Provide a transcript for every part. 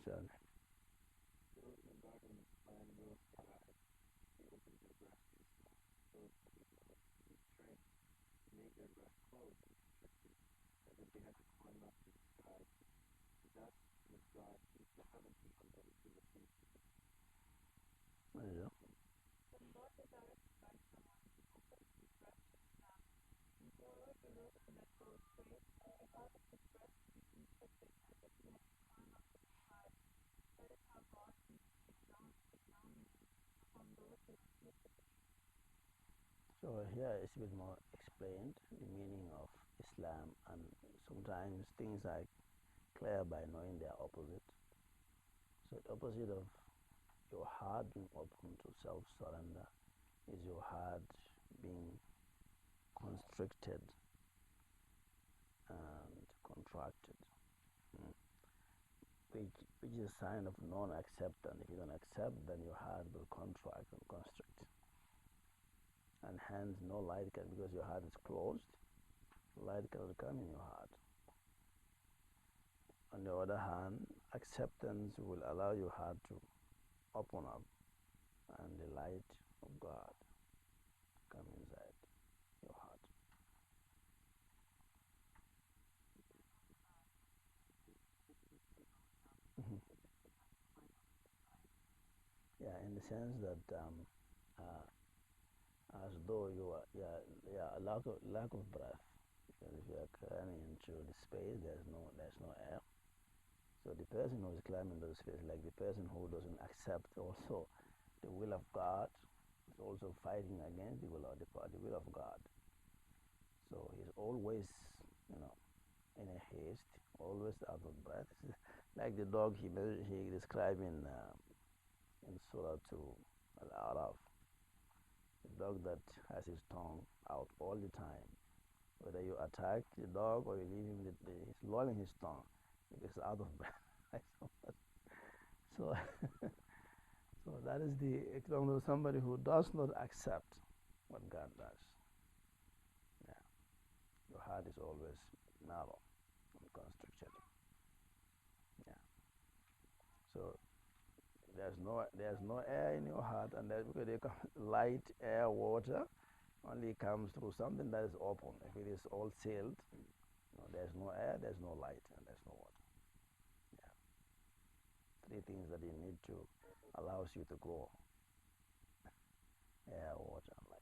So, yeah. So here it's a bit more explained the meaning of Islam, and sometimes things are clear by knowing their opposite. So the opposite of your heart being open to self-surrender is your heart being constricted and contracted, mm, which is a sign of non-acceptance. If you don't accept, then your heart will contract and constrict, and hence no light can, because your heart is closed, light cannot come in your heart. On the other hand, acceptance will allow your heart to open up, and the light of God come inside your heart. Mhm. Yeah, in the sense that uh, as though you are a lack of breath, because if you are climbing into the space, there's no air. So the person who is climbing those space, like the person who doesn't accept also the will of God, is also fighting against the will of God. So he's always, you know, in a haste, always out of breath. Like the dog he described in Surah to Al-Araf, the dog that has his tongue out all the time. Whether you attack the dog or you leave him, he's lolling his tongue because it's out of breath. So, so that is the example of somebody who does not accept what God does. Yeah. Your heart is always narrow and constricted. Yeah. So there's no air in your heart, and that's because light, air, water only comes through something that is open. If it is all sealed, there's no air, there's no light, and there's no water. Yeah. Three things that you need to allows you to grow: air, water, and light.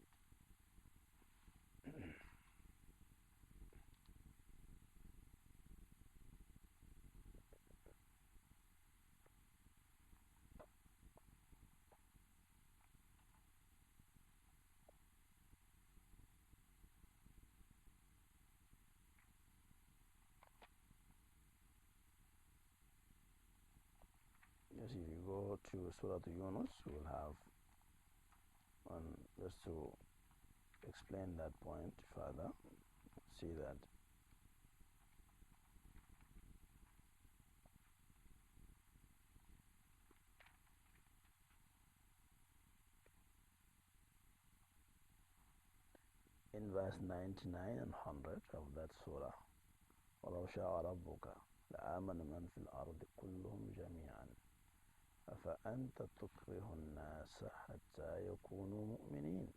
Yes, if you go to Surah to Yunus, you will have one just to explain that point further. See that in verse 99 and 100 of that surah, وَلَوْ شَاءَ رَبُّكَ لَآمَنَ مَنْ فِي الْأَرْضِ كُلُّهُمْ جَمِيعًا أَفَأَنْتَ تُكْرِهُ النَّاسَ حَتَّى يَكُونُوا مُؤْمِنِينَ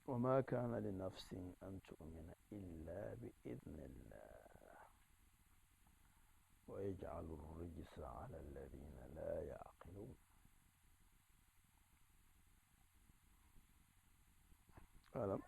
وَمَا كَانَ لِنَفْسٍ أَنْ تُؤْمِنَ إِلَّا بِإِذْنِ اللَّهِ وَيَجْعَلُ الرِّجْسَ عَلَى الَّذِينَ لَا يَعْقِلُونَ. ألم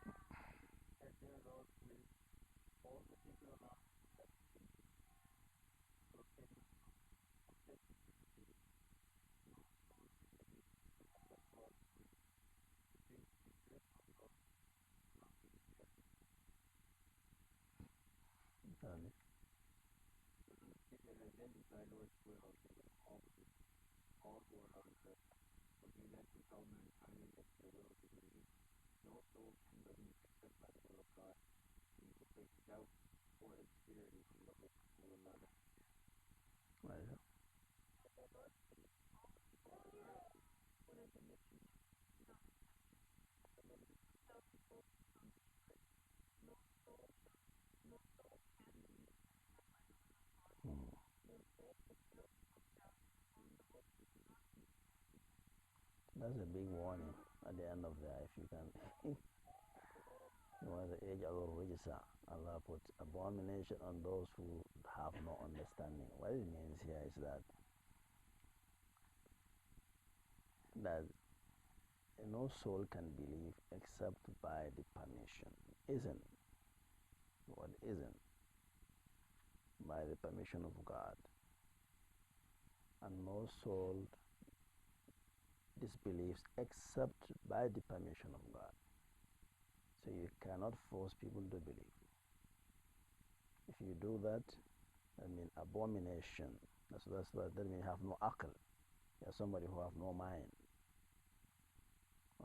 يعني أيوه. That's a big warning at the end of the if you can you want the age of Rijsa, Allah puts abomination on those who have no understanding. What it means here is that no soul can believe except by the permission. Isn't what isn't by the permission of God. And no soul disbelieves except by the permission of God. So you cannot force people to believe. If you do that, I mean abomination. That's what that means you have no akal. You're somebody who have no mind.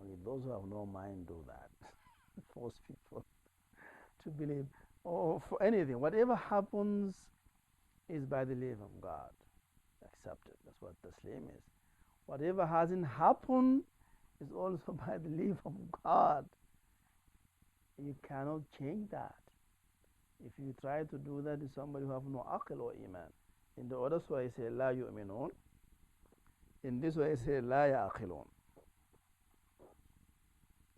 Only those who have no mind do that. Force people to believe. Or for anything. Whatever happens is by the leave of God. Accept it. That's what taslim is. Whatever hasn't happened is also by the leave of God. You cannot change that. If you try to do that to somebody who have no aql or iman. In the other way, I say la yu'minun. In this way, I say la ya'qilun.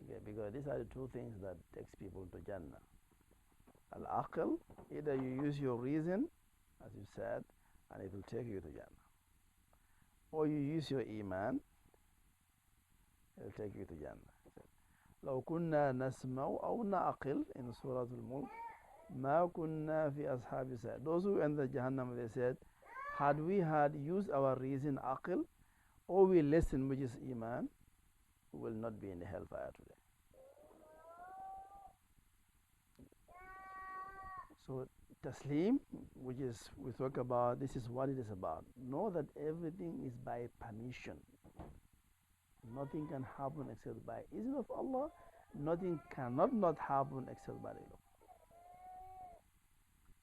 Okay, because these are the two things that takes people to Jannah. Al-aql, either you use your reason, as you said, and it will take you to Jannah. Or you use your iman, it will take you to Jannah. لو كنا نسمع أو نعقل in Surah Al-Mulk ما كنا في أصحاب السعير. Those who entered Jahannam, they said, had we had used our reason, aql, or we listen, which is iman, we will not be in the hellfire today. So taslim, which is we talk about, this is what it is about. Know that everything is by permission. Nothing can happen except by izn of Allah. Nothing cannot not happen except by the law.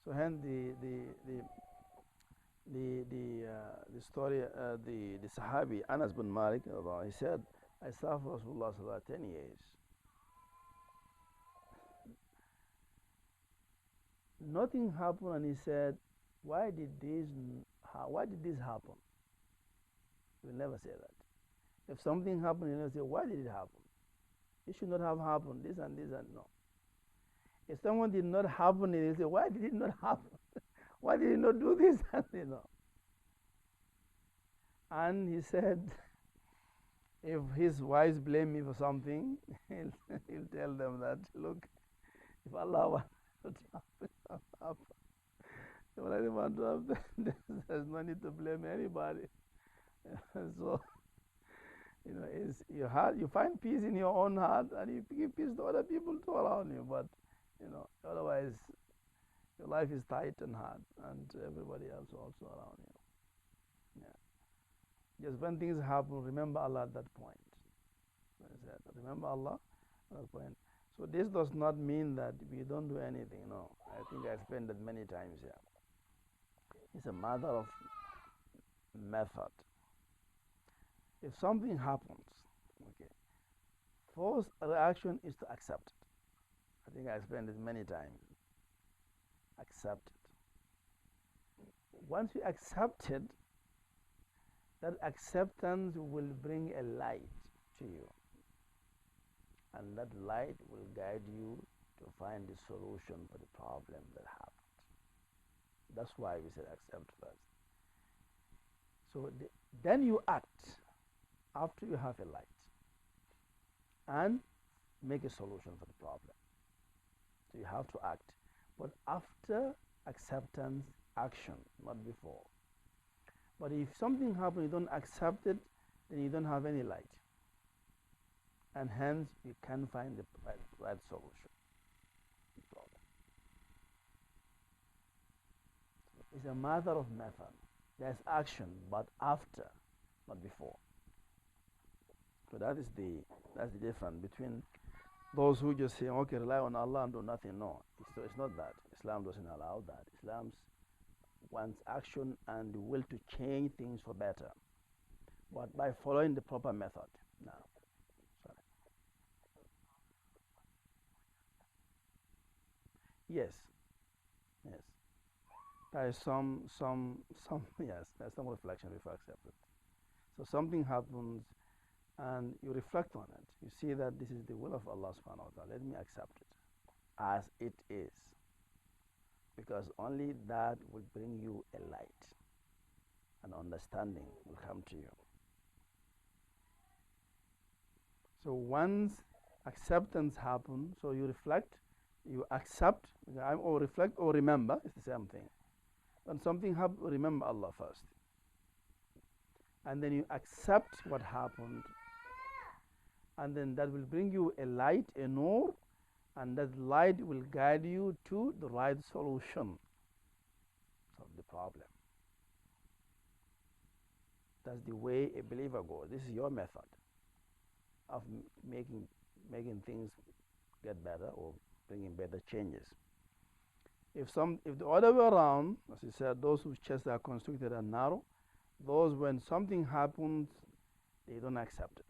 So hence the story, the Sahabi Anas bin Malik, he said, I served Rasulullah 10 years. Nothing happened, and he said, why did this happen? He will never say that. If something happened, he will say, why did it happen? It should not have happened, this and this and no. If someone did not happen, he will say, why did it not happen? Why did he not do this? And you know. And he said, if his wives blame me for something, he'll tell them that, look, if Allah wants to happen, happen. If Allah doesn't want to happen, there's no need to blame anybody. So, you know, you find peace in your own heart, and you give peace to other people too around you. But you know, otherwise, your life is tight and hard, and everybody else also around you. Yeah. Just when things happen, remember Allah at that point. Remember Allah at that point. So this does not mean that we don't do anything. No, I think I explained that many times here. It's a matter of method. If something happens, okay, first reaction is to accept it. I think I explained this many times. Accept it. Once you accept it, that acceptance will bring a light to you. And that light will guide you to find the solution for the problem that happened. That's why we said accept first. So then you act after you have a light and make a solution for the problem. So you have to act. But after acceptance, action, not before. But if something happens, you don't accept it, then you don't have any light. And hence, you can't find the right solution. It's a matter of method. There's action, but after, not before. So that's the difference between those who just say, okay, rely on Allah and do nothing. No, it's not that. Islam doesn't allow that. Islam wants action and the will to change things for better, but by following the proper method. Now, sorry. Yes, yes. There is some yes. There's some reflection before acceptance. So something happens, and you reflect on it. You see that this is the will of Allah subhanahu wa ta'ala. Let me accept it as it is. Because only that will bring you a light and understanding will come to you. So once acceptance happens, so you reflect, you accept, or reflect or remember, it's the same thing. When something happens, remember Allah first. And then you accept what happened. And then that will bring you a light, a nur, and that light will guide you to the right solution of the problem. That's the way a believer goes. This is your method of making things get better or bringing better changes. If the other way around, as he said, those whose chests are constricted and narrow, those when something happens, they don't accept it.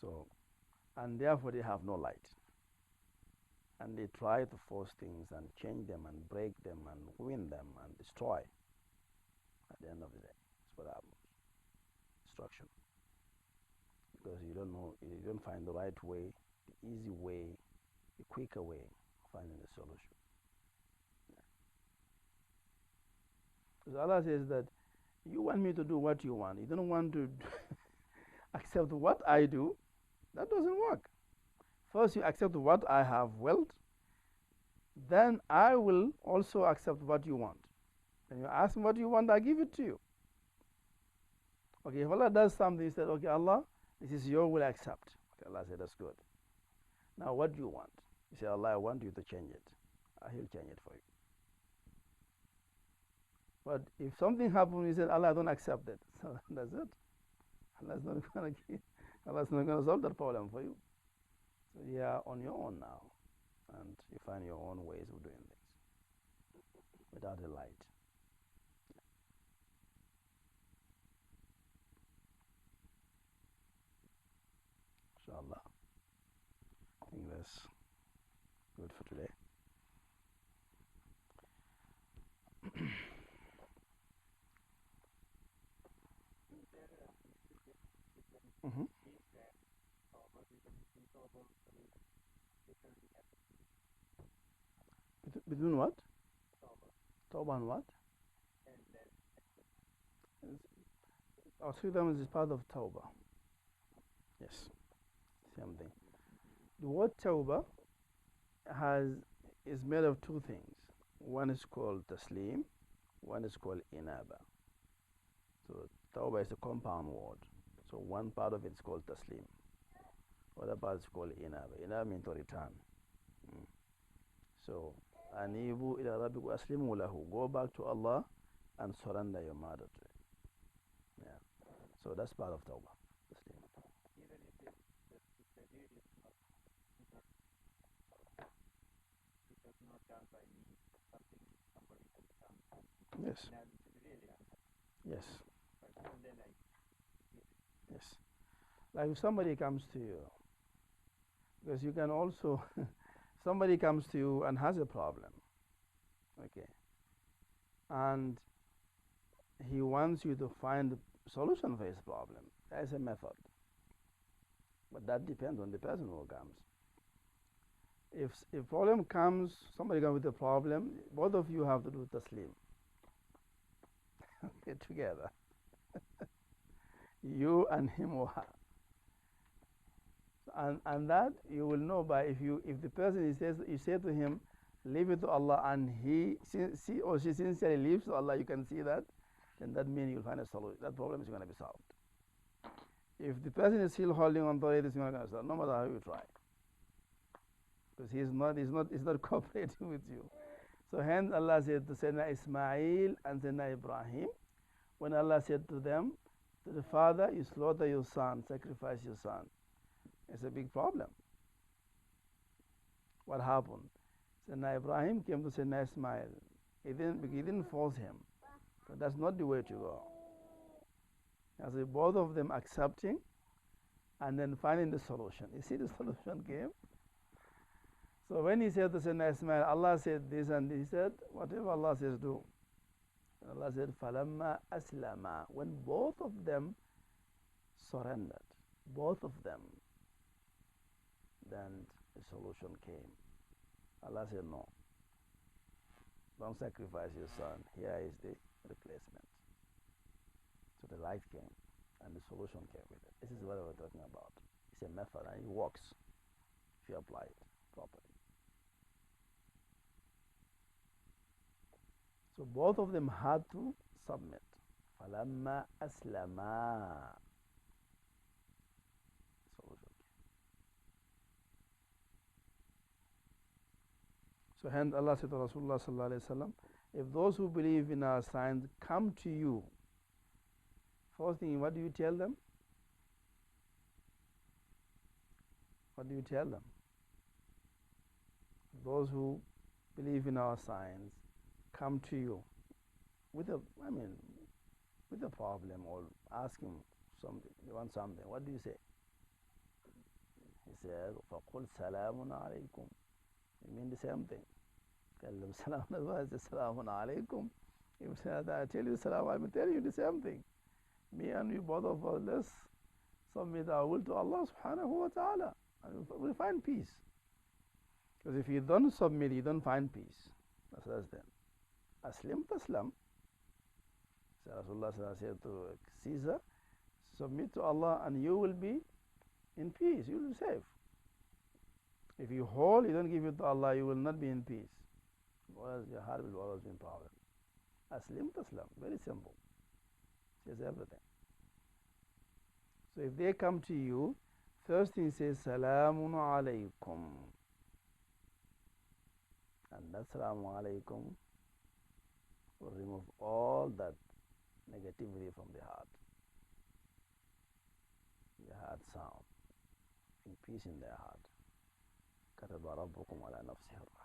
So, and therefore they have no light. And they try to force things and change them and break them and ruin them and destroy. At the end of the day, that's what happens. Destruction. Because you don't know, you don't find the right way, the easy way, the quicker way of finding the solution. Because Allah says that you want me to do what you want. You don't want to accept what I do. That doesn't work. First, you accept what I have willed. Then I will also accept what you want. When you ask me what you want, I give it to you. Okay, if Allah does something, He said, okay, Allah, this is your will, accept. Okay, Allah said, that's good. Now, what do you want? He said, Allah, I want you to change it. He'll change it for you. But if something happens, He said, Allah, I don't accept it. So that's it. Allah's not going to solve that problem for you. So you are on your own now. And you find your own ways of doing things without a light. Inshallah. I think that's good for today. Mm-hmm. Between what? Tawbah and what? Freedom is part of Tawbah. Yes, same thing. The word Tawbah is made of two things. One is called Taslim, one is called Inaba. So Tawbah is a compound word. So one part of it is called Taslim. Other part is called Inaba. Inaba means to return. So Anibu ila rabbikum aslimu lahu. Go back to Allah and surrender your matter to it. Yeah. So that's part of Tawbah. Yes. Yes. Yes. Like if somebody comes to you, because you can also, somebody comes to you and has a problem, okay, and he wants you to find a solution for his problem. That is a method. But that depends on the person who comes. If problem comes, somebody comes with a problem, both of you have to do taslim. Okay, together. You and him or her. And that you will know by if the person you say to him, leave it to Allah, and he or she sincerely leaves to Allah, you can see that, then that means you'll find a solution. That problem is going to be solved. If the person is still holding on to it, it's not going to solve, no matter how you try. Because he's not cooperating with you. So hence Allah said to Sayyidina Ismail and Sayyidina Ibrahim, when Allah said to them, to the father, you slaughter your son, sacrifice your son. It's a big problem. What happened? Sayyidina Ibrahim came to Sayyidina Ismail. He didn't force him. But that's not the way to go. As both of them accepting and then finding the solution. You see the solution came? So when he said to Sayyidina Ismail, Allah said this and this, he said, whatever Allah says, do. And Allah said, فَلَمَّا أَسْلَمَا. When both of them surrendered, both of them, then a solution came. Allah said, no, don't sacrifice your son. Here is the replacement. So the light came and the solution came with it. This is what we're talking about. It's a method and it works if you apply it properly. So both of them had to submit. فَلَمَّا أَسْلَمَا, solution came. So hence Allah said to Rasulullah sallallahu alayhi wa sallam, if those who believe in our signs come to you, first thing, what do you tell them? What do you tell them? Those who believe in our signs come to you with a, with a problem or asking something, they want something. What do you say? He said, فَقُلْ سَلَامٌ عَلَيْكُمْ. You mean the same thing. Tell them salamun alaykum. If I tell you salam, I will tell you the same thing. Me and you, both of us, let's submit our will to Allah subhanahu wa ta'ala. And we'll find peace. Because if you don't submit, you don't find peace. That's then. Aslim taslam. So Rasulullah said to Caesar, submit to Allah and you will be in peace. You will be safe. If you hold, you don't give it to Allah, you will not be in peace. Otherwise, your heart will always be in problem. Aslim taslam. Very simple. Says everything. So if they come to you, first thing says, Salamun alaykum. And that Salamun alaykum will remove all that negativity from the heart. The heart sound. In peace in their heart. كتب ربكم على نفسه الرحمة.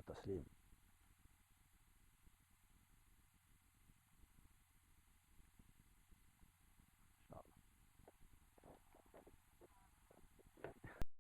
Taslim.